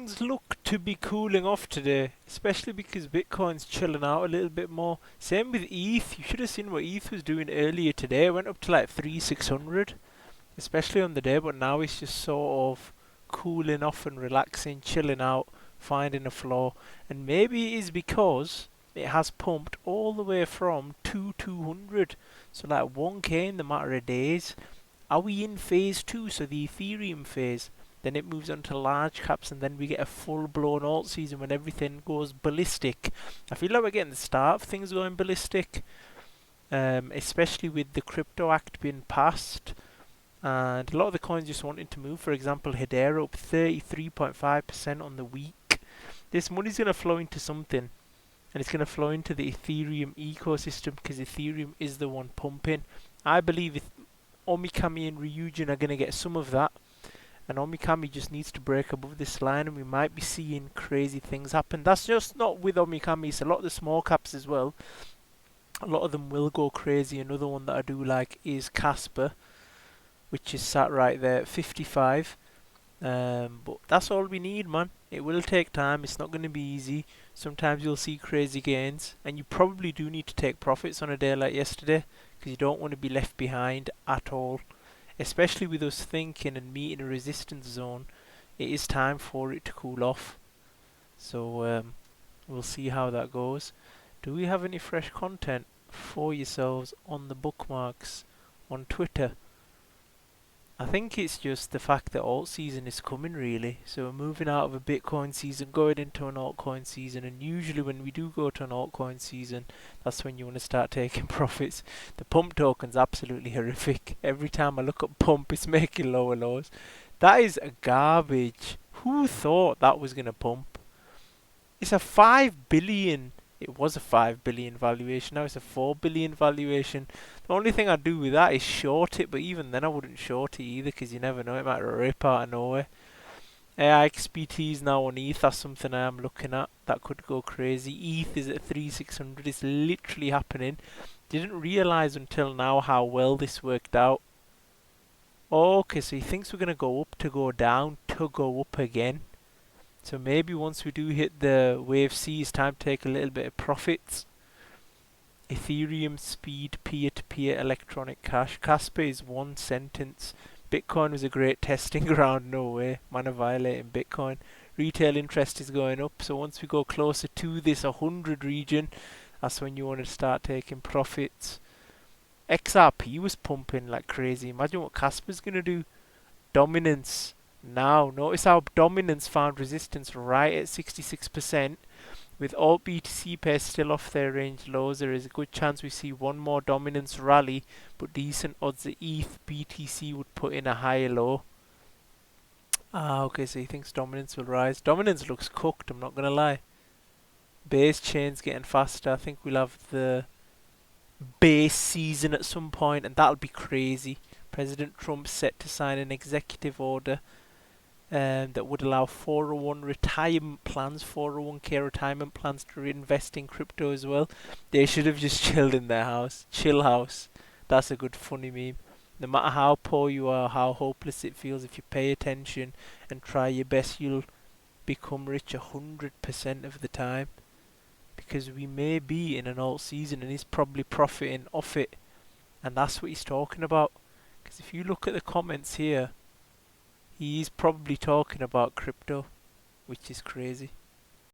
things look to be cooling off today, especially because Bitcoin's chilling out a little bit more. Same with ETH. You should have seen what ETH was doing earlier today. It went up to like 3,600, especially on the day, but now it's just sort of cooling off and relaxing, chilling out, finding a floor. And maybe it is because it has pumped all the way from 200, so like 1k in the matter of days. Are we in phase 2, so the Ethereum phase? Then it moves on to large caps, and then we get a full-blown alt season when everything goes ballistic. I feel like we're getting the start of things going ballistic, especially with the Crypto Act being passed, and a lot of the coins just wanting to move. For example, Hedera up 33.5% on the week. This money's going to flow into something, and it's going to flow into the Ethereum ecosystem because Ethereum is the one pumping. I believe Omikami and Ryujin are going to get some of that, and Omikami just needs to break above this line, and we might be seeing crazy things happen. That's just not with Omikami, it's a lot of the small caps as well. A lot of them will go crazy. Another one that I do like is Casper, which is sat right there at 55. But that's all we need, man. It will take time. It's not going to be easy. Sometimes you'll see crazy gains, and you probably do need to take profits on a day like yesterday because you don't want to be left behind at all. Especially with us thinking and meeting a resistance zone, it is time for it to cool off. So we'll see how that goes. Do we have any fresh content for yourselves on the bookmarks on Twitter? I think it's just the fact that alt season is coming, really. So we're moving out of a Bitcoin season, going into an altcoin season, and usually when we do go to an altcoin season, that's when you want to start taking profits. The pump token's absolutely horrific. Every time I look at pump, it's making lower lows. That is garbage. Who thought that was going to pump? It's a 5 billion. It was a 5 billion valuation. Now it's a 4 billion valuation. The only thing I'd do with that is short it, but even then I wouldn't short it either because you never know, it might rip out of nowhere. AIXPT is now on ETH. That's something I am looking at. That could go crazy. ETH is at 3,600. It's literally happening. Didn't realise until now how well this worked out. Okay, so he thinks we're going to go up to go down to go up again. So maybe once we do hit the wave C, it's time to take a little bit of profits. Ethereum speed, peer-to-peer electronic cash. Casper is one sentence. Bitcoin was a great testing ground. No way. Man are violating Bitcoin. Retail interest is going up. So once we go closer to this 100 region, that's when you want to start taking profits. XRP was pumping like crazy. Imagine what Casper's going to do. Dominance. Now, notice how dominance found resistance right at 66%. With alt BTC pairs still off their range lows, there is a good chance we see one more dominance rally, but decent odds that ETH BTC would put in a higher low. Okay, so he thinks dominance will rise. Dominance looks cooked, I'm not going to lie. Base chain's getting faster. I think we'll have the base season at some point, and that'll be crazy. President Trump's set to sign an executive order that would allow 401 retirement plans, 401k retirement plans to reinvest in crypto as well. They should have just chilled in their house. Chill house. That's a good funny meme. No matter how poor you are, how hopeless it feels, if you pay attention and try your best, you'll become rich 100% of the time. Because we may be in an alt season and he's probably profiting off it. And that's what he's talking about. Because if you look at the comments here, he's probably talking about crypto, which is crazy.